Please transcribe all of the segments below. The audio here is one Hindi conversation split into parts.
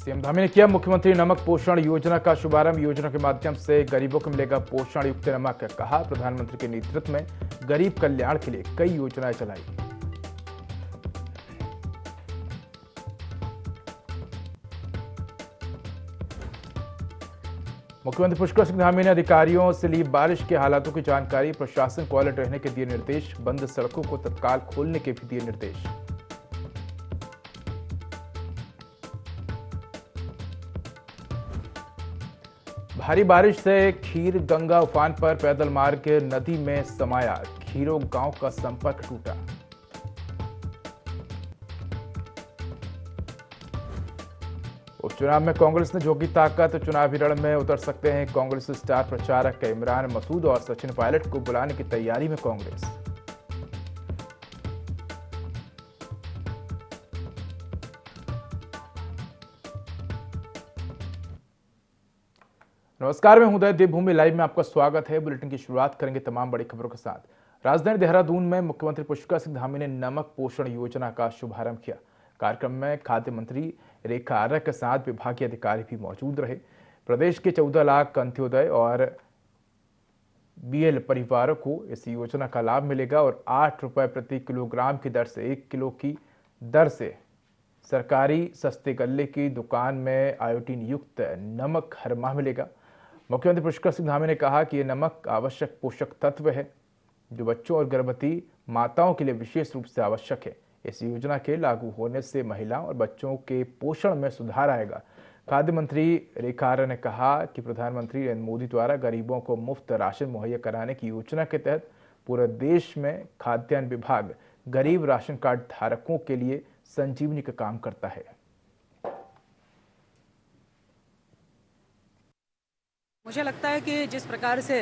सीएम धामी ने किया मुख्यमंत्री नमक पोषण योजना का शुभारंभ। योजना के माध्यम से गरीबों को मिलेगा पोषण युक्त नमक। कहा प्रधानमंत्री के नेतृत्व में गरीब कल्याण के लिए कई योजनाएं चलाई। मुख्यमंत्री पुष्कर सिंह धामी ने अधिकारियों से ली बारिश के हालातों की जानकारी। प्रशासन को अलर्ट रहने के दिए निर्देश। बंद सड़कों को तत्काल खोलने के भी दिए निर्देश। भारी बारिश से खीर गंगा उफान पर, पैदल मार्ग नदी में समाया। खीरो गांव का संपर्क टूटा। उपचुनाव में कांग्रेस ने झोंकी ताकत। चुनावी रण में उतर सकते हैं कांग्रेस स्टार प्रचारक। इमरान मसूद और सचिन पायलट को बुलाने की तैयारी में कांग्रेस। नमस्कार, मैं उदय। देवभूमि लाइव में आपका स्वागत है। बुलेटिन की शुरुआत करेंगे तमाम बड़ी खबरों के साथ। राजधानी देहरादून में मुख्यमंत्री पुष्कर सिंह धामी ने नमक पोषण योजना का शुभारंभ किया। कार्यक्रम में खाद्य मंत्री रेखा आर्य के साथ विभागीय अधिकारी भी मौजूद रहे। प्रदेश के 14 लाख अंत्योदय और बीएल परिवारों को इस योजना का लाभ मिलेगा और 8 रुपए प्रति किलोग्राम की दर से 1 किलो की दर से सरकारी सस्ते गल्ले की दुकान में आयोडीन युक्त नमक हर माह मिलेगा। मुख्यमंत्री पुष्कर सिंह धामी ने कहा कि यह नमक आवश्यक पोषक तत्व है जो बच्चों और गर्भवती माताओं के लिए विशेष रूप से आवश्यक है। इस योजना के लागू होने से महिलाओं और बच्चों के पोषण में सुधार आएगा। खाद्य मंत्री रेखा आर्य ने कहा कि प्रधानमंत्री नरेंद्र मोदी द्वारा गरीबों को मुफ्त राशन मुहैया कराने की योजना के तहत पूरे देश में खाद्यान्न विभाग गरीब राशन कार्ड धारकों के लिए संजीवनी का काम करता है। मुझे लगता है कि जिस प्रकार से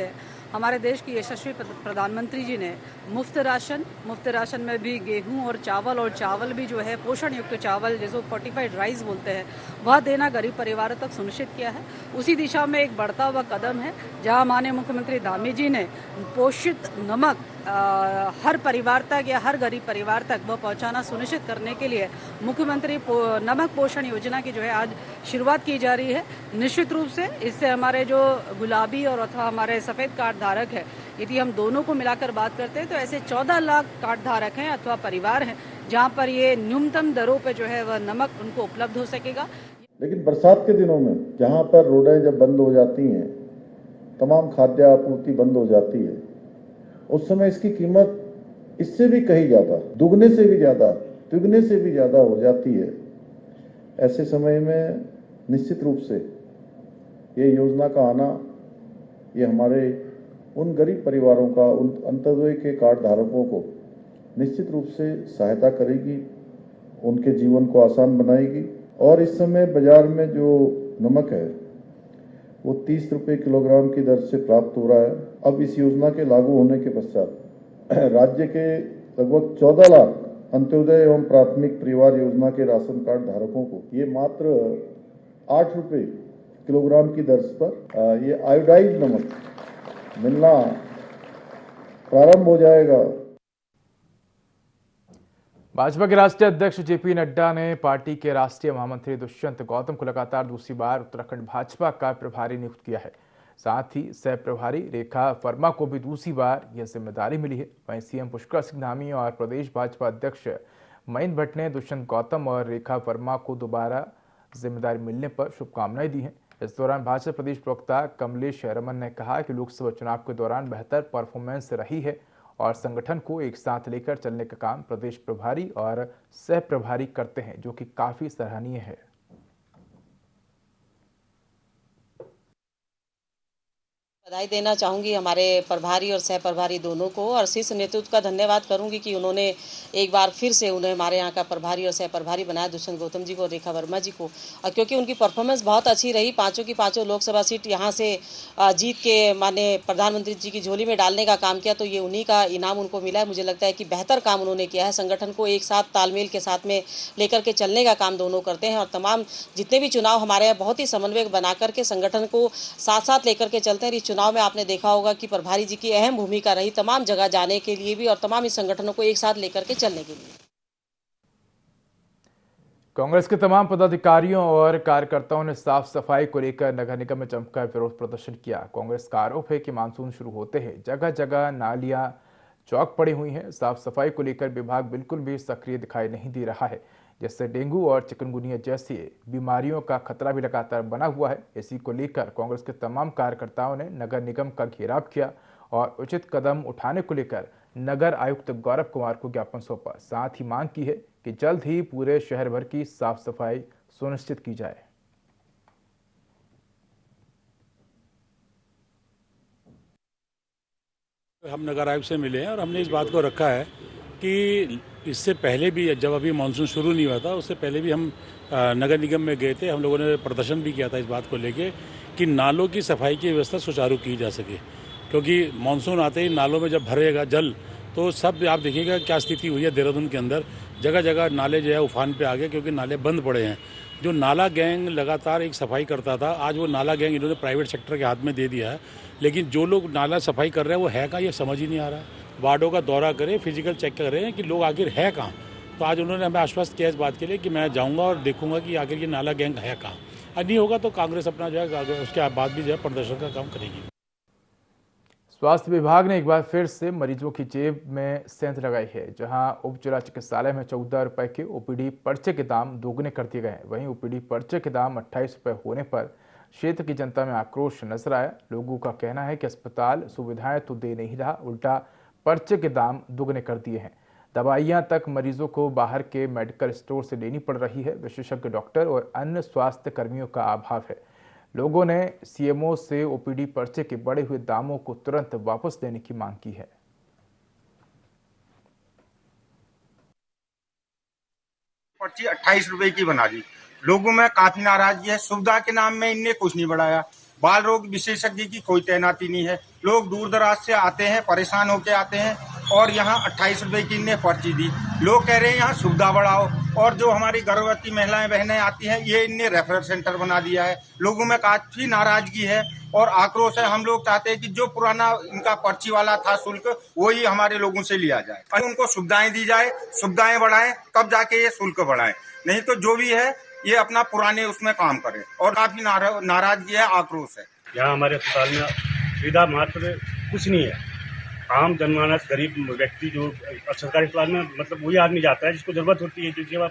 हमारे देश की यशस्वी प्रधानमंत्री जी ने मुफ्त राशन में भी गेहूं और चावल भी जो है पोषण युक्त चावल जिसको फोर्टिफाइड राइस बोलते हैं वह देना गरीब परिवारों तक सुनिश्चित किया है। उसी दिशा में एक बढ़ता हुआ कदम है जहां माननीय मुख्यमंत्री धामी जी ने पोषित नमक हर परिवार तक या हर गरीब परिवार तक वह पहुंचाना सुनिश्चित करने के लिए मुख्यमंत्री नमक पोषण योजना की जो है आज शुरुआत की जा रही है। निश्चित रूप से इससे हमारे जो गुलाबी और अथवा हमारे सफेद कार्ड धारक है, यदि हम दोनों को मिलाकर बात करते हैं तो ऐसे 14 लाख कार्ड धारक हैं अथवा परिवार हैं जहां पर ये न्यूनतम दरों पे जो है वह नमक उनको उपलब्ध हो सकेगा। लेकिन बरसात के दिनों में जहां पर रोडें जब बंद हो जाती हैं, तमाम खाद्य आपूर्ति बंद हो जाती है, उस समय इसकी कीमत इससे भी कहीं ज्यादा, दुगने से भी ज्यादा, तिगुने से भी ज्यादा हो जाती है। ऐसे समय में निश्चित रूप से ये योजना का आना, ये हमारे उन गरीब परिवारों का, उन अंत्योदय के कार्ड धारकों को निश्चित रूप से सहायता करेगी, उनके जीवन को आसान बनाएगी। और इस समय बाजार में जो नमक है वो 30 रुपये किलोग्राम की दर से प्राप्त हो रहा है। अब इस योजना के लागू होने के पश्चात राज्य के लगभग 14 लाख अंत्योदय एवं प्राथमिक परिवार योजना के राशन कार्ड धारकों को ये मात्र 8 रुपये किलोग्राम की दर पर ये आयोडाइड नमक मिलना प्रारंभ हो जाएगा। भाजपा के राष्ट्रीय अध्यक्ष जेपी नड्डा ने पार्टी के राष्ट्रीय महामंत्री दुष्यंत गौतम को लगातार दूसरी बार उत्तराखंड भाजपा का प्रभारी नियुक्त किया है। साथ ही सह प्रभारी रेखा वर्मा को भी दूसरी बार यह जिम्मेदारी मिली है। वहीं सीएम पुष्कर सिंह धामी और प्रदेश भाजपा अध्यक्ष मयंक भट्ट ने दुष्यंत गौतम और रेखा वर्मा को दोबारा जिम्मेदारी मिलने पर शुभकामनाएं दी हैं। इस दौरान भाजपा प्रदेश प्रवक्ता कमलेश रमन ने कहा कि लोकसभा चुनाव के दौरान बेहतर परफॉर्मेंस रही है और संगठन को एक साथ लेकर चलने का काम प्रदेश प्रभारी और सह प्रभारी करते हैं, जो कि काफी सराहनीय है। बधाई देना चाहूंगी हमारे प्रभारी और सह प्रभारी दोनों को, और शीर्ष नेतृत्व का धन्यवाद करूंगी कि उन्होंने एक बार फिर से उन्हें हमारे यहाँ का प्रभारी और सह प्रभारी बनाया, दुष्यंत गौतम जी को और रेखा वर्मा जी को। और क्योंकि उनकी परफॉर्मेंस बहुत अच्छी रही, पांचों की पांचों लोकसभा सीट यहाँ से जीत के माननीय प्रधानमंत्री जी की झोली में डालने का काम किया, तो ये उन्हीं का इनाम उनको मिला है। मुझे लगता है कि बेहतर काम उन्होंने किया है। संगठन को एक साथ तालमेल के साथ में लेकर के चलने का काम दोनों करते हैं और तमाम जितने भी चुनाव हमारे यहाँ बहुत ही समन्वय बना करके संगठन को साथ साथ लेकर के चलते हैं। इस चुनाव में आपने देखा होगा कि प्रभारी जी की अहम भूमिका रही तमाम जगह जाने के लिए भी और तमाम इस संगठनों को एक साथ लेकर के चलने के लिए। कांग्रेस के तमाम पदाधिकारियों और कार्यकर्ताओं ने साफ सफाई को लेकर नगर निगम में जमकर विरोध प्रदर्शन किया। कांग्रेस का आरोप है कि मानसून शुरू होते ही जगह जगह नालियां चौक पड़ी हुई हैं। साफ सफाई को लेकर विभाग बिल्कुल भी सक्रिय दिखाई नहीं दे रहा है, जिससे डेंगू और चिकनगुनिया जैसी बीमारियों का खतरा भी लगातार बना हुआ है। इसी को लेकर कांग्रेस के तमाम कार्यकर्ताओं ने नगर निगम का घेराव किया और उचित कदम उठाने को लेकर नगर आयुक्त गौरव कुमार को ज्ञापन सौंपा। साथ ही मांग की है कि जल्द ही पूरे शहर भर की साफ सफाई सुनिश्चित की जाए। हम नगर आयुक्त से मिले हैं और हमने इस बात को रखा है कि इससे पहले भी, जब अभी मानसून शुरू नहीं हुआ था, उससे पहले भी हम नगर निगम में गए थे। हम लोगों ने प्रदर्शन भी किया था इस बात को लेके कि नालों की सफाई की व्यवस्था सुचारू की जा सके, क्योंकि मानसून आते ही नालों में जब भरेगा जल तो सब आप देखिएगा क्या स्थिति हुई है देहरादून के अंदर। जगह जगह नाले जो है उफान पे आ गए, क्योंकि नाले बंद पड़े हैं। जो नाला गैंग लगातार एक सफाई करता था, आज वो नाला गैंग इन्होंने प्राइवेट सेक्टर के हाथ में दे दिया है। लेकिन जो लोग नाला सफाई कर रहे हैं वो है कहाँ, ये समझ ही नहीं आ रहा है। वार्डों का दौरा करें, फिजिकल चेक करें कि लोग आखिर है कहाँ। तो आज उन्होंने हमें आश्वस्त किया इस बात के लिए कि मैं जाऊँगा और देखूंगा कि आखिर ये नाला गैंग है कहाँ। और नहीं होगा तो कांग्रेस अपना जो है उसके बाद भी जो है प्रदर्शन का काम करेगी। स्वास्थ्य विभाग ने एक बार फिर से मरीजों की जेब में सेंध लगाई है। जहां उप जिला चिकित्सालय में 14 रुपए के ओपीडी पर्चे के दाम दोगुने कर दिए गए हैं, वहीं ओपीडी पर्चे के दाम 28 रुपए होने पर क्षेत्र की जनता में आक्रोश नजर आया। लोगों का कहना है कि अस्पताल सुविधाएं तो दे नहीं रहा, उल्टा पर्चे के दाम दोगुने कर दिए हैं। दवाइयां तक मरीजों को बाहर के मेडिकल स्टोर से लेनी पड़ रही है। विशेषज्ञ डॉक्टर और अन्य स्वास्थ्य कर्मियों का अभाव है। लोगों ने सीएमओ से ओपीडी पर्चे के बढ़े हुए दामों को तुरंत वापस देने की मांग की है। पर्ची 28 रुपए की बना दी। लोगों में काफी नाराजगी है। सुविधा के नाम में इनने कुछ नहीं बढ़ाया। बाल रोग विशेषज्ञ की कोई तैनाती नहीं है। लोग दूर दराज से आते हैं, परेशान होकर आते हैं और यहाँ 28 रुपए की इनने पर्ची दी। लोग कह रहे हैं यहाँ सुविधा बढ़ाओ। और जो हमारी गर्भवती महिलाएं बहनें आती हैं, ये इनने रेफरल सेंटर बना दिया है। लोगों में काफी नाराजगी है और आक्रोश है। हम लोग चाहते हैं कि जो पुराना इनका पर्ची वाला था शुल्क, वही हमारे लोगों से लिया जाए और उनको सुविधाएं दी जाए, सुविधाएं बढ़ाएं, तब जाके ये शुल्क बढ़ाएं। नहीं तो जो भी है ये अपना पुराने उसमें काम करे। और काफी नाराजगी है, आक्रोश है। यहाँ हमारे अस्पताल में सुविधा मात्र कुछ नहीं है। आम जनमानस, गरीब व्यक्ति जो सरकारी अस्पताल में मतलब वही आदमी जाता है जिसको जरूरत होती है, जो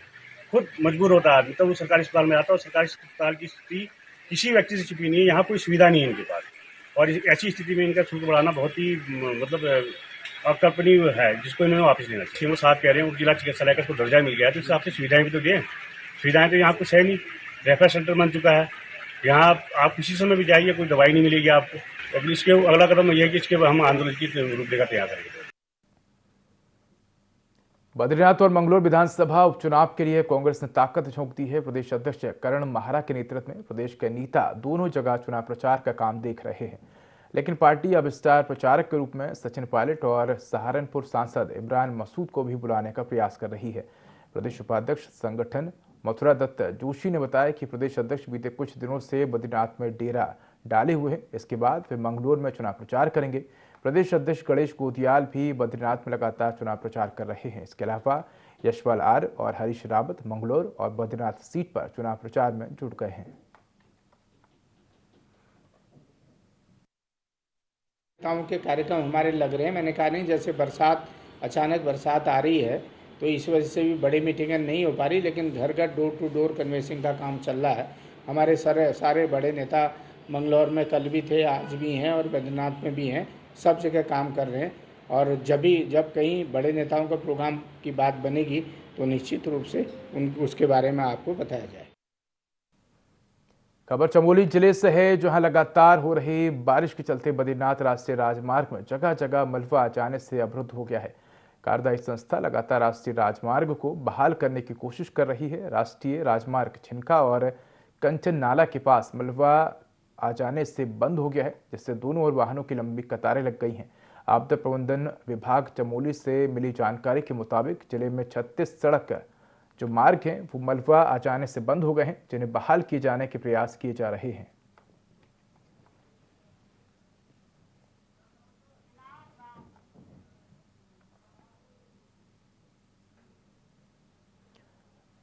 खुद मजबूर होता है आदमी, तब वो सरकारी अस्पताल में आता है। और सरकारी अस्पताल की स्थिति किसी व्यक्ति से छिपी नहीं है। यहाँ कोई सुविधा नहीं है इनके पास और ऐसी स्थिति में इनका शुल्क बढ़ाना बहुत ही मतलब अकल्पनीय है, जिसको इन्होंने वापस लेना चाहिए। वो साहब कह रहे हैं जिला चिकित्सालय का दर्जा मिल गया है, तो इस हिसाब से सुविधाएं भी तो दें। सुविधाएं तो यहाँ कुछ है नहीं। रेफर सेंटर बन चुका है। यहाँ आप किसी समय भी जाइए, कोई दवाई नहीं मिलेगी आपको। अब इसके अगला कदम यह है कि इसके हम आंदोलन की रूपरेखा तैयार करेंगे। बद्रीनाथ और मंगलौर विधानसभा उपचुनाव के लिए कांग्रेस ने ताकत झोंक दी है। प्रदेश अध्यक्ष करण माहरा के नेतृत्व में प्रदेश के नेता दोनों जगह चुनाव प्रचार का काम देख रहे हैं, लेकिन पार्टी अब स्टार प्रचारक के रूप में सचिन पायलट और सहारनपुर सांसद इमरान मसूद को भी बुलाने का प्रयास कर रही है। प्रदेश उपाध्यक्ष संगठन मथुरा दत्त जोशी ने बताया कि प्रदेश अध्यक्ष बीते कुछ दिनों से बद्रीनाथ में डेरा डाले हुए हैं। इसके बाद वे मंगलौर में चुनाव प्रचार करेंगे। प्रदेश अध्यक्ष गणेश गोदियाल भी बद्रीनाथ में लगातार चुनाव प्रचार कर रहे हैं। इसके अलावा यशपाल आर और हरीश रावत मंगलौर और बद्रीनाथ सीट पर चुनाव प्रचार में जुट गए हैं। के कार्यक्रम हमारे लग रहे हैं। मैंने कहा नहीं, जैसे अचानक बरसात आ रही है तो इस वजह से भी बड़ी मीटिंगें नहीं हो पा रही, लेकिन घर घर डोर टू डोर कन्वेंसिंग का काम चल रहा है। हमारे सारे बड़े नेता मंगलौर में कल भी थे, आज भी हैं और बद्रीनाथ में भी हैं। सब जगह काम कर रहे हैं और जब कहीं बड़े नेताओं का प्रोग्राम की बात बनेगी तो निश्चित रूप से उसके बारे में आपको बताया जाए। खबर चमोली जिले से है, जहां लगातार हो रही बारिश के चलते बद्रीनाथ राष्ट्रीय राजमार्ग में जगह जगह मलबा आ जाने से अवरुद्ध हो गया है। कार्यदायी संस्था लगातार राष्ट्रीय राजमार्ग को बहाल करने की कोशिश कर रही है। राष्ट्रीय राजमार्ग छिनका और कंचन नाला के पास मलबा आ जाने से बंद हो गया है, जिससे दोनों ओर वाहनों की लंबी कतारें लग गई हैं। आपदा प्रबंधन विभाग चमोली से मिली जानकारी के मुताबिक जिले में 36 सड़क जो मार्ग हैं वो मलबा आ जाने से बंद हो गए हैं, जिन्हें बहाल किए जाने के प्रयास किए जा रहे हैं।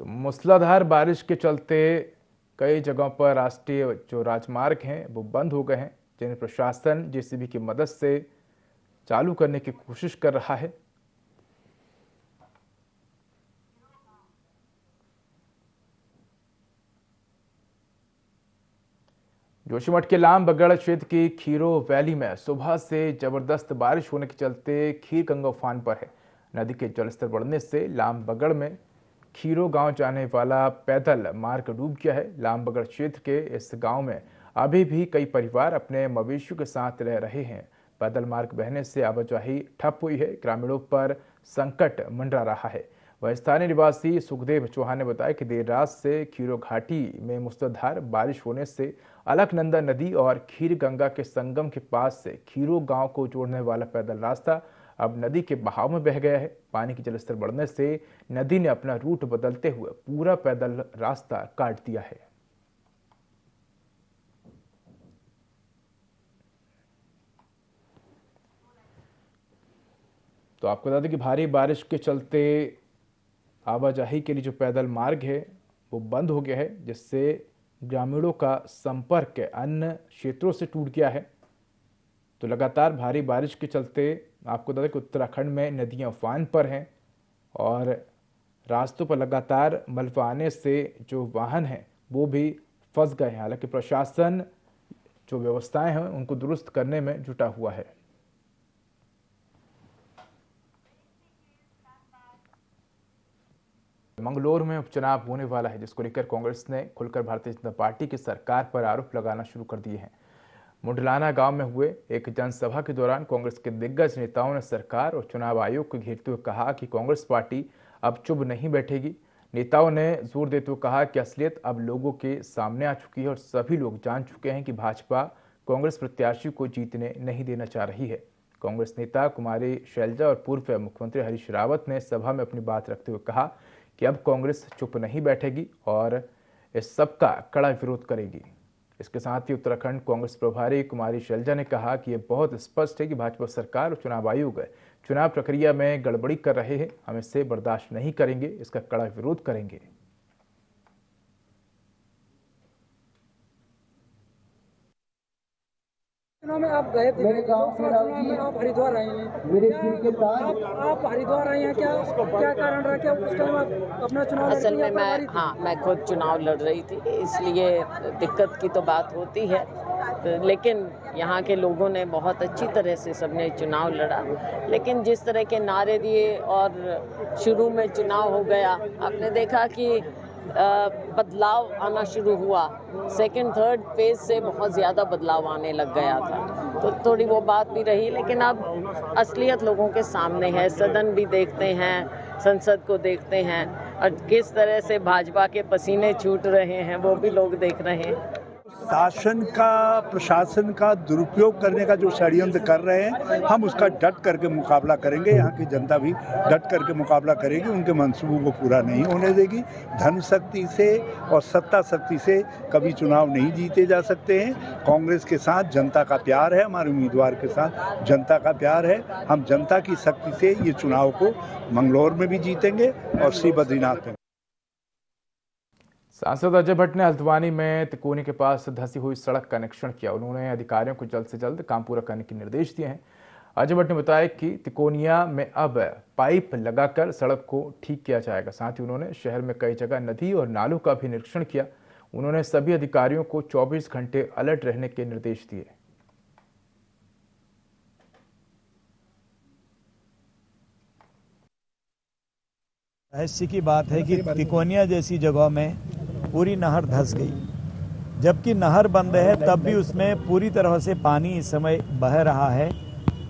तो मूसलाधार बारिश के चलते कई जगहों पर राष्ट्रीय जो राजमार्ग हैं वो बंद हो गए हैं, जिन्हें प्रशासन जेसीबी की मदद से चालू करने की कोशिश कर रहा है। जोशीमठ के लाम बगड़ क्षेत्र की खीरो वैली में सुबह से जबरदस्त बारिश होने के चलते खीर गंगा उफान पर है। नदी के जलस्तर बढ़ने से लाम बगड़ में खीरो गांव जाने वाला पैदल मार्ग डूब गया है। लाम बगड़ क्षेत्र के इस गांव में अभी भी कई परिवार अपने मवेशियों के साथ रह रहे हैं। पैदल मार्ग बहने से आवाजाही ठप हुई है, ग्रामीणों पर संकट मंडरा रहा है। वह स्थानीय निवासी सुखदेव चौहान ने बताया कि देर रात से खीरो घाटी में मूसलाधार बारिश होने से अलकनंदा नदी और खीर गंगा के संगम के पास से खीरो गांव को जोड़ने वाला पैदल रास्ता अब नदी के बहाव में बह गया है। पानी की जलस्तर बढ़ने से नदी ने अपना रूट बदलते हुए पूरा पैदल रास्ता काट दिया है। तो आपको बता दें कि भारी बारिश के चलते आवाजाही के लिए जो पैदल मार्ग है वो बंद हो गया है, जिससे ग्रामीणों का संपर्क अन्य क्षेत्रों से टूट गया है। तो लगातार भारी बारिश के चलते आपको बता दें कि उत्तराखंड में नदियां उफान पर हैं और रास्तों पर लगातार मलबा आने से जो वाहन हैं वो भी फंस गए हैं। हालांकि प्रशासन जो व्यवस्थाएं हैं उनको दुरुस्त करने में जुटा हुआ है। मंगलौर में उपचुनाव होने वाला है, जिसको लेकर कांग्रेस ने खुलकर भारतीय जनता पार्टी की सरकार पर आरोप लगाना शुरू कर दिए हैं। मुंडलाना गांव में हुए एक जनसभा के दौरान कांग्रेस के दिग्गज नेताओं ने सरकार और चुनाव आयोग को घेरते हुए कहा कि कांग्रेस पार्टी अब चुप नहीं बैठेगी। नेताओं ने जोर देते हुए कहा कि असलियत अब लोगों के सामने आ चुकी है और सभी लोग जान चुके हैं कि भाजपा कांग्रेस प्रत्याशी को जीतने नहीं देना चाह रही है। कांग्रेस नेता कुमारी शैलजा और पूर्व मुख्यमंत्री हरीश रावत ने सभा में अपनी बात रखते हुए कहा कि अब कांग्रेस चुप नहीं बैठेगी और इस सब का कड़ा विरोध करेगी। इसके साथ ही उत्तराखंड कांग्रेस प्रभारी कुमारी शैलजा ने कहा कि यह बहुत स्पष्ट है कि भाजपा सरकार और चुनाव आयोग चुनाव प्रक्रिया में गड़बड़ी कर रहे हैं। हम इसे बर्दाश्त नहीं करेंगे, इसका कड़ा विरोध करेंगे। चुनाव में आप गए थे, मेरे गांव में आप हरिद्वार आए हैं, मेरे सिर के तार आप हरिद्वार आए हैं, क्या कारण रहा? क्या उस टाइम आप अपना चुनाव असल में मैं खुद चुनाव लड़ रही थी, इसलिए दिक्कत की तो बात होती है, लेकिन यहाँ के लोगों ने बहुत अच्छी तरह से सबने चुनाव लड़ा। लेकिन जिस तरह के नारे दिए और शुरू में चुनाव हो गया, आपने देखा कि बदलाव आना शुरू हुआ। सेकंड थर्ड फेज से बहुत ज़्यादा बदलाव आने लग गया था, तो थोड़ी वो बात भी रही। लेकिन अब असलियत लोगों के सामने है। सदन भी देखते हैं, संसद को देखते हैं और किस तरह से भाजपा के पसीने छूट रहे हैं वो भी लोग देख रहे हैं। शासन का प्रशासन का दुरुपयोग करने का जो षड्यंत्र कर रहे हैं, हम उसका डट करके मुकाबला करेंगे। यहाँ की जनता भी डट करके मुकाबला करेगी, उनके मंसूबों को पूरा नहीं होने देगी। धन शक्ति से और सत्ता शक्ति से कभी चुनाव नहीं जीते जा सकते हैं। कांग्रेस के साथ जनता का प्यार है, हमारे उम्मीदवार के साथ जनता का प्यार है। हम जनता की शक्ति से ये चुनाव को मंगलौर में भी जीतेंगे और श्री बद्रीनाथ में। सांसद अजय भट्ट ने हल्द्वानी में तिकोनी के पास धंसी हुई सड़क का निरीक्षण किया। उन्होंने अधिकारियों को जल्द से जल्द काम पूरा करने के निर्देश दिए हैं। अजय भट्ट ने बताया कि तिकोनिया में अब पाइप लगाकर सड़क को ठीक किया जाएगा। साथ ही उन्होंने शहर में कई जगह नदी और नालों का भी निरीक्षण किया। उन्होंने सभी अधिकारियों को 24 घंटे अलर्ट रहने के निर्देश दिए। ऐसी की बात है कि तिकोनिया जैसी जगह में पूरी नहर धंस गई, जबकि नहर बंद है तब भी उसमें पूरी तरह से पानी इस समय बह रहा है।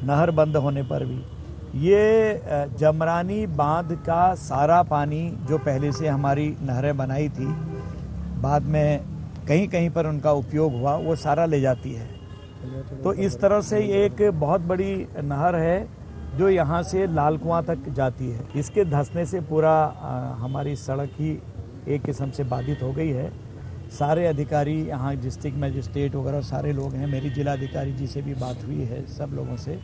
नहर बंद होने पर भी ये जमरानी बांध का सारा पानी जो पहले से हमारी नहरें बनाई थी, बाद में कहीं कहीं पर उनका उपयोग हुआ, वो सारा ले जाती है। तो इस तरह से एक बहुत बड़ी नहर है जो यहाँ से लाल कुआं तक जाती है। इसके धंसने से पूरा हमारी सड़क ही एक किस्म से बाधित हो गई है। सारे अधिकारी यहाँ डिस्ट्रिक्ट मजिस्ट्रेट वगैरह सारे लोग हैं, मेरी जिला अधिकारी जी से भी बात हुई है सब लोगों से,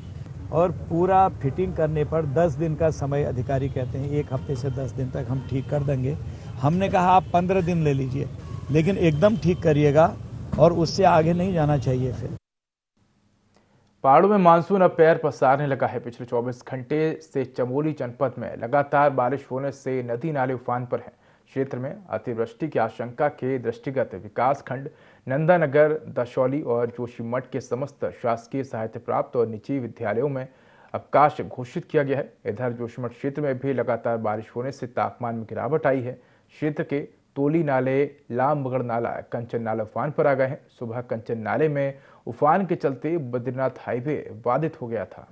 और पूरा फिटिंग करने पर 10 दिन का समय अधिकारी कहते हैं, 1 हफ्ते से 10 दिन तक हम ठीक कर देंगे। हमने कहा आप 15 दिन ले लीजिए, लेकिन एकदम ठीक करिएगा और उससे आगे नहीं जाना चाहिए। फिर पहाड़ों में मानसून अब पैर पसारने लगा है। पिछले 24 घंटे से चमोली जनपद में लगातार बारिश होने से नदी नाले उफान पर हैं। क्षेत्र में अतिवृष्टि की आशंका के दृष्टिगत विकासखंड नंदानगर, दशौली और जोशीमठ के समस्त शासकीय सहायता प्राप्त और निजी विद्यालयों में अवकाश घोषित किया गया है। इधर जोशीमठ क्षेत्र में भी लगातार बारिश होने से तापमान में गिरावट आई है। क्षेत्र के तोली नाले, लामबगड़ नाला, कंचन नाला उफान पर आ गए हैं। सुबह कंचन नाले में उफान के चलते बद्रीनाथ हाईवे बाधित हो गया था।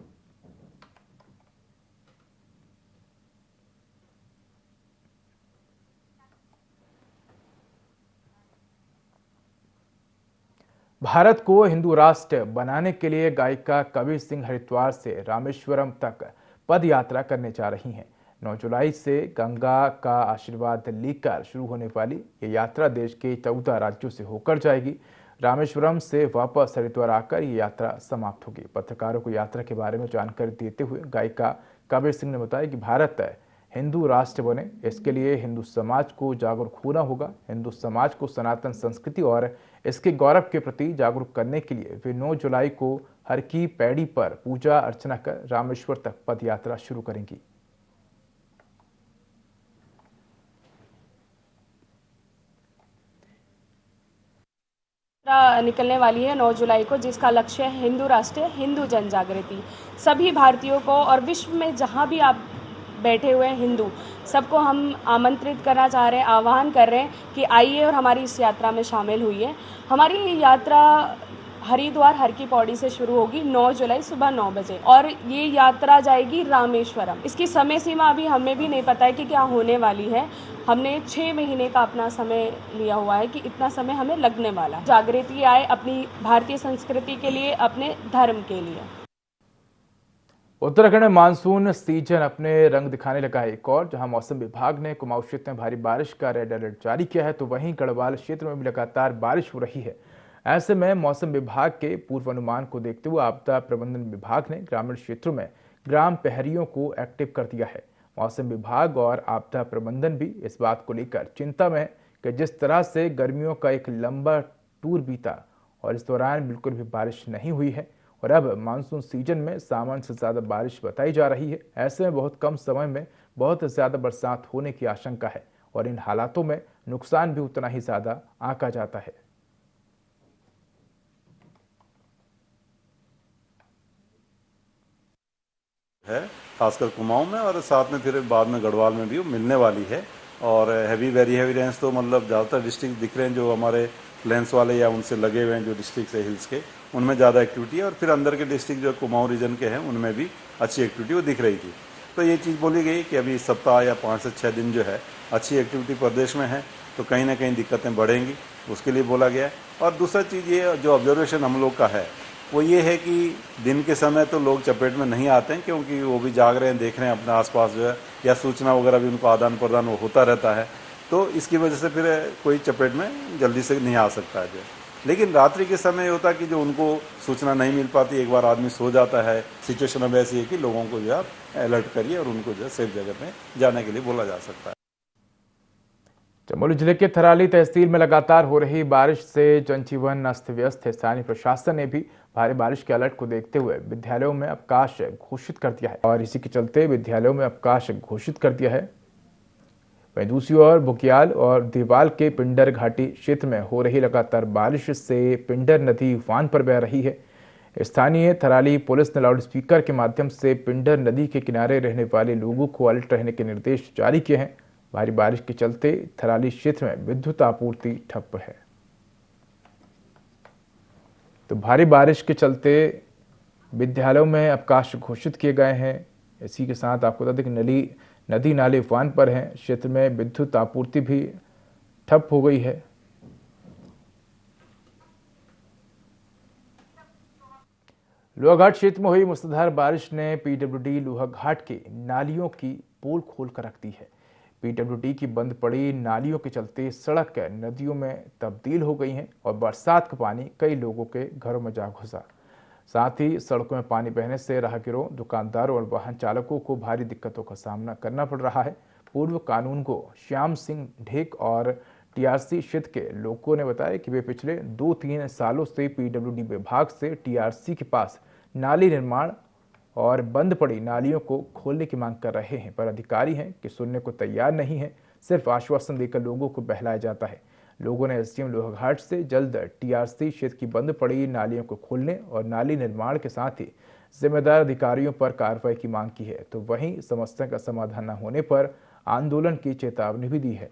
भारत को हिंदू राष्ट्र बनाने के लिए गायिका कबीर सिंह हरिद्वार से रामेश्वरम तक पद यात्रा करने जा रही हैं। 9 जुलाई से गंगा का आशीर्वाद लेकर शुरू होने वाली ये यात्रा देश के 14 राज्यों से होकर जाएगी। रामेश्वरम से वापस हरिद्वार आकर ये यात्रा समाप्त होगी। पत्रकारों को यात्रा के बारे में जानकारी देते हुए गायिका कबीर सिंह ने बताया कि भारत हिंदू राष्ट्र बने, इसके लिए हिंदू समाज को जागरूक होना होगा। हिंदू समाज को सनातन संस्कृति और इसके गौरव के प्रति जागरूक करने के लिए वे 9 जुलाई को हर की पैड़ी पर पूजा अर्चना कर रामेश्वर तक पद यात्रा शुरू करेंगी। निकलने वाली है 9 जुलाई को, जिसका लक्ष्य है हिंदू राष्ट्र, हिंदू जन जागृति। सभी भारतीयों को और विश्व में जहां भी आप बैठे हुए हैं हिंदू, सबको हम आमंत्रित करना चाह रहे हैं, आह्वान कर रहे हैं कि आइए और हमारी इस यात्रा में शामिल हुइए। हमारी ये यात्रा हरिद्वार हर की पौड़ी से शुरू होगी 9 जुलाई सुबह 9 बजे और ये यात्रा जाएगी रामेश्वरम। इसकी समय सीमा अभी हमें भी नहीं पता है कि क्या होने वाली है। हमने 6 महीने का अपना समय लिया हुआ है कि इतना समय हमें लगने वाला है। जागृति आए अपनी भारतीय संस्कृति के लिए, अपने धर्म के लिए। उत्तराखंड में मानसून सीजन अपने रंग दिखाने लगा है एक और, जहां मौसम विभाग ने कुमाऊं क्षेत्र में भारी बारिश का रेड अलर्ट जारी किया है, तो वहीं गढ़वाल क्षेत्र में भी लगातार बारिश हो रही है। ऐसे में मौसम विभाग के पूर्वानुमान को देखते हुए आपदा प्रबंधन विभाग ने ग्रामीण क्षेत्रों में ग्राम प्रहरियों को एक्टिव कर दिया है। मौसम विभाग और आपदा प्रबंधन भी इस बात को लेकर चिंता में है कि जिस तरह से गर्मियों का एक लंबा टूर बीता और इस दौरान बिल्कुल भी बारिश नहीं हुई है और अब मानसून सीजन में सामान्य से ज्यादा बारिश बताई जा रही है। ऐसे में बहुत कम समय में बहुत ज्यादा बरसात होने की आशंका है और इन हालातों में नुकसान भी उतना ही ज्यादा आंका जाता है। खासकर कुमाऊं में और साथ में फिर बाद में गढ़वाल में भी वो मिलने वाली है। और वेरी हैवी रेंज तो मतलब ज़्यादातर डिस्ट्रिक्ट दिख रहे हैं जो हमारे प्लेन्स वाले या उनसे लगे हुए हैं जो डिस्ट्रिक्ट है हिल्स के, उनमें ज़्यादा एक्टिविटी है और फिर अंदर के डिस्ट्रिक्ट जो कुमाऊं रीजन के हैं उनमें भी अच्छी एक्टिविटी वो दिख रही थी। तो ये चीज़ बोली गई कि अभी सप्ताह या 5 से 6 दिन जो है अच्छी एक्टिविटी प्रदेश में है, तो कहीं ना कहीं दिक्कतें बढ़ेंगी, उसके लिए बोला गया है। और दूसरा चीज़ ये जो ऑब्जर्वेशन हम लोग का है वो ये है कि दिन के समय तो लोग चपेट में नहीं आते हैं, क्योंकि वो भी जाग रहे हैं, देख रहे हैं अपने आसपास जो है, या सूचना वगैरह भी उनको आदान प्रदान वो होता रहता है, तो इसकी वजह से फिर कोई चपेट में जल्दी से नहीं आ सकता है जो। लेकिन रात्रि के समय होता है कि जो उनको सूचना नहीं मिल पाती, एक बार आदमी सो जाता है, सिचुएशन अब ऐसी है कि लोगों को जो है अलर्ट करिए और उनको जो है सेफ जगह पे जाने के लिए बोला जा सकता है। चमोली जिले के थराली तहसील में लगातार हो रही बारिश से जनजीवन अस्त व्यस्त है। स्थानीय प्रशासन ने भी भारी बारिश के अलर्ट को देखते हुए विद्यालयों में अवकाश घोषित कर दिया है और इसी के चलते विद्यालयों में अवकाश घोषित कर दिया है। वहीं दूसरी ओर बुग्याल और देवाल के पिंडर घाटी क्षेत्र में हो रही लगातार बारिश से पिंडर नदी उफान पर बह रही है। स्थानीय थराली पुलिस ने लाउडस्पीकर के माध्यम से पिंडर नदी के किनारे रहने वाले लोगों को अलर्ट रहने के निर्देश जारी किए हैं। भारी बारिश के चलते थराली क्षेत्र में विद्युत आपूर्ति ठप है। तो भारी बारिश के चलते विद्यालयों में अवकाश घोषित किए गए हैं। इसी के साथ आपको बता दें कि नदी नाले उफान पर हैं। क्षेत्र में विद्युत आपूर्ति भी ठप हो गई है। लोहाघाट क्षेत्र में हुई मूसलाधार बारिश ने पीडब्ल्यूडी लोहाघाट की नालियों की पोल खोल कर रख दी है। पीडब्ल्यूडी की बंद पड़ी नालियों के चलते सड़क नदियों में तब्दील हो गई हैं और बरसात का पानी कई लोगों के घरों में जा घुसा। साथ ही सड़कों में पानी बहने से राहगीरों, दुकानदारों और वाहन चालकों को भारी दिक्कतों का सामना करना पड़ रहा है। पूर्व कानून को श्याम सिंह ढेक और टीआरसी क्षेत्र के लोगों ने बताया कि वे पिछले 2-3 सालों से पीडब्ल्यूडी विभाग से टीआरसी के पास नाली निर्माण और बंद पड़ी नालियों को खोलने की मांग कर रहे हैं, पर अधिकारी हैं कि सुनने को तैयार नहीं है। सिर्फ आश्वासन देकर लोगों को बहलाया जाता है। लोगों ने एसडीएम लोहाघाट से जल्द टीआरसी क्षेत्र की बंद पड़ी नालियों को खोलने और नाली निर्माण के साथ ही जिम्मेदार अधिकारियों पर कार्रवाई की मांग की है। तो वहीं समस्या का समाधान न होने पर आंदोलन की चेतावनी भी दी है।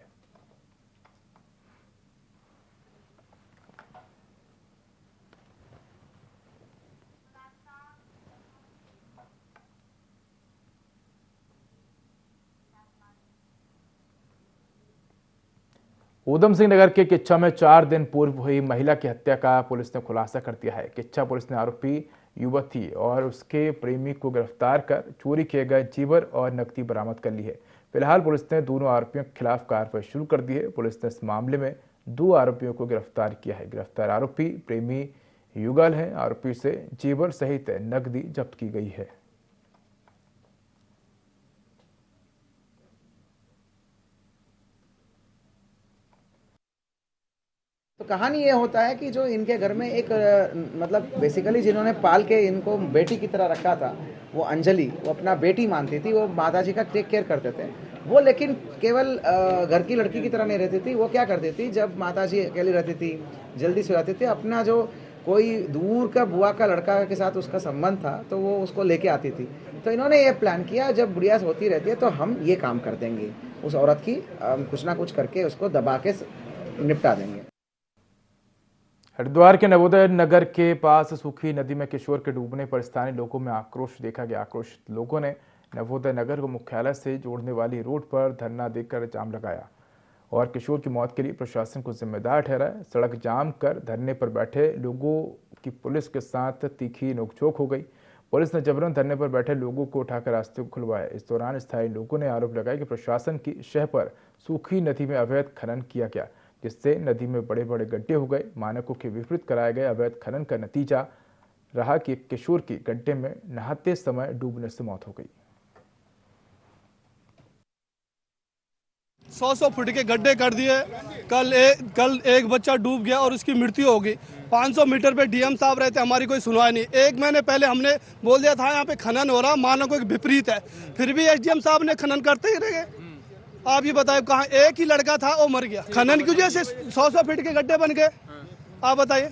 ऊधम सिंह नगर के किच्छा में 4 दिन पूर्व हुई महिला की हत्या का पुलिस ने खुलासा कर दिया है। किच्छा पुलिस ने आरोपी युवती और उसके प्रेमी को गिरफ्तार कर चोरी किए गए जेवर और नकदी बरामद कर ली है। फिलहाल पुलिस ने दोनों आरोपियों के खिलाफ कार्रवाई शुरू कर दी है। पुलिस ने इस मामले में 2 आरोपियों को गिरफ्तार किया है। गिरफ्तार आरोपी प्रेमी युगल है। आरोपी से जेवर सहित नकदी जब्त की गई है। तो कहानी ये होता है कि जो इनके घर में एक मतलब बेसिकली जिन्होंने पाल के इनको बेटी की तरह रखा था, वो अंजलि, वो अपना बेटी मानती थी, वो माताजी का टेक केयर करते थे वो, लेकिन केवल घर की लड़की की तरह नहीं रहती थी। वो क्या करती थी, जब माताजी अकेली रहती थी, जल्दी सो जाती थी, अपना जो कोई दूर का बुआ का लड़का के साथ उसका संबंध था तो वो उसको लेके आती थी। तो इन्होंने ये प्लान किया, जब बुढ़िया होती रहती है तो हम ये काम कर देंगे, उस औरत की कुछ ना कुछ करके उसको दबा के निपटा देंगे। हरिद्वार के नवोदय नगर के पास सूखी नदी में किशोर के डूबने पर स्थानीय लोगों में आक्रोश देखा गया। आक्रोशित लोगों ने नवोदय नगर को मुख्यालय से जोड़ने वाली रोड पर धरना देकर जाम लगाया और किशोर की मौत के लिए प्रशासन को जिम्मेदार ठहराया। सड़क जाम कर धरने पर बैठे लोगों की पुलिस के साथ तीखी नोकझोंक हो गई। पुलिस ने जबरन धरने पर बैठे लोगों को उठाकर रास्ते को खुलवाया। इस दौरान स्थानीय लोगों ने आरोप लगाया कि प्रशासन की शह पर सूखी नदी में अवैध खनन किया गया, जिससे नदी में बड़े बड़े गड्ढे हो गए। मानकों के विपरीत कराए गए अवैध खनन का नतीजा रहा कि किशोर की गड्ढे में नहाते समय डूबने से मौत हो गई। 100 फुट के गड्ढे कर दिए। कल एक बच्चा डूब गया और उसकी मृत्यु हो गई। 500 मीटर पे डीएम साहब रहते, हमारी कोई सुनवाई नहीं। 1 महीने पहले हमने बोल दिया था यहाँ पे खनन हो रहा, मानकों के विपरीत है, फिर भी एसडीएम साहब ने खनन करते ही रह गए। आप ये बताइए, कहाँ एक ही लड़का था वो मर गया, खनन की वजह से 100 फीट के गड्ढे बन गए। आप बताइए।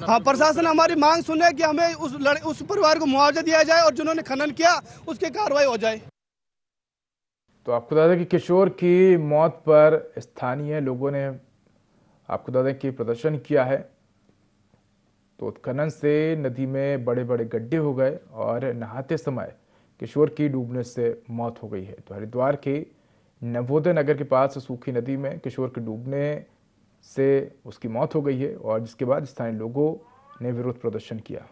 हाँ, प्रशासन हमारी मांग सुने कि हमें उस परिवार को मुआवजा दिया जाए और जिन्होंने खनन किया उसकी कार्रवाई हो जाए। तो आपको बता दें कि किशोर की मौत पर स्थानीय लोगों ने आपको बता दें कि प्रदर्शन किया है। तो उत्खनन से नदी में बड़े बड़े गड्ढे हो गए और नहाते समय किशोर की डूबने से मौत हो गई है। तो हरिद्वार के नवोदय नगर के पास सूखी नदी में किशोर के डूबने से उसकी मौत हो गई है और जिसके बाद स्थानीय लोगों ने विरोध प्रदर्शन किया।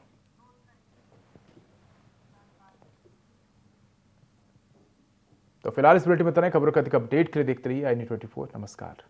तो फिलहाल इस बुलेटिन में इतना ही। खबरों का अधिक अपडेट के लिए देखते रहिए i24। नमस्कार।